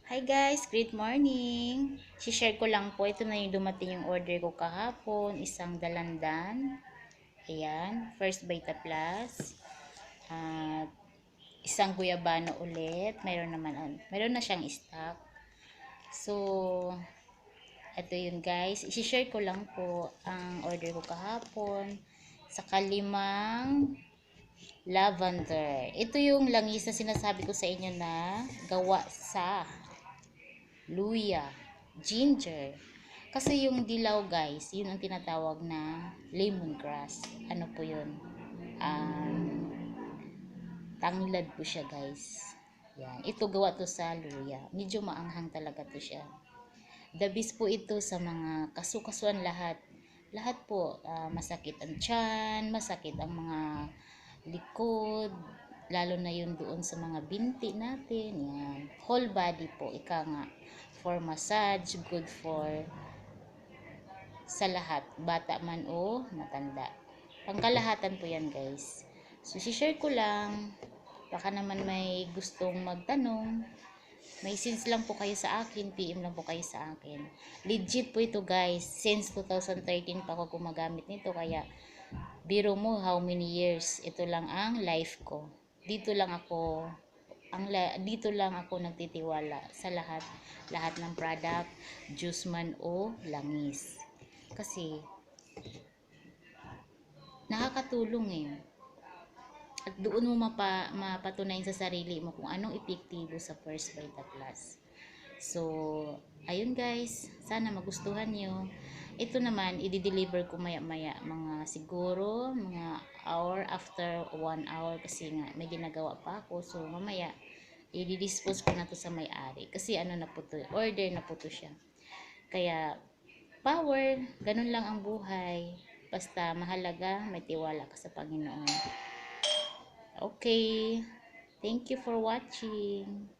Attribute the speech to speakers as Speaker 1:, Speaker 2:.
Speaker 1: Hi guys, great morning! Si-share ko lang po, ito na yung dumating yung order ko kahapon, isang dalandan. Ayan, first Vita Plus. At isang guyabano ulit. Mayroon na siyang stock. So, ito yun guys. I-share ko lang po ang order ko kahapon. Sa kalimang lavender. Ito yung langis na sinasabi ko sa inyo na gawa sa luya, ginger. Kasi yung dilaw guys, yun ang tinatawag na lemongrass. Ano po yun? Um, Tanglad po siya guys. Yan. Ito gawa to sa luya. Medyo maanghang talaga to siya. The best po ito sa mga kasukasuan lahat. Lahat po, masakit ang tiyan, masakit ang mga likod, lalo na yun doon sa mga binti natin. Yan. Whole body po, ika nga. For massage, good for sa lahat, bata man o matanda. Pangkalahatan po yan guys. So, share ko lang. Baka naman may gustong magtanong. May sense lang po kayo sa akin, PM lang po kayo sa akin. Legit po ito guys. Since 2013 pa ako gumagamit nito, kaya biro mo how many years. Ito lang ang life ko. Dito lang ako nagtitiwala sa lahat ng product, juice man o langis. Kasi nakakatulong eh. At doon mo mapatunayan sa sarili mo kung anong epektibo sa First Vita Plus. So, ayun guys, sana magustuhan nyo. Ito naman, i-deliver ko maya-maya, mga siguro, mga hour after 1 hour kasi nga, may ginagawa pa ako. So, mamaya, i-dispose ko na to sa may-ari. Kasi ano na po to, order na po to siya. Kaya, power, ganun lang ang buhay. Basta mahalaga, may tiwala ka sa Panginoon. Okay, thank you for watching.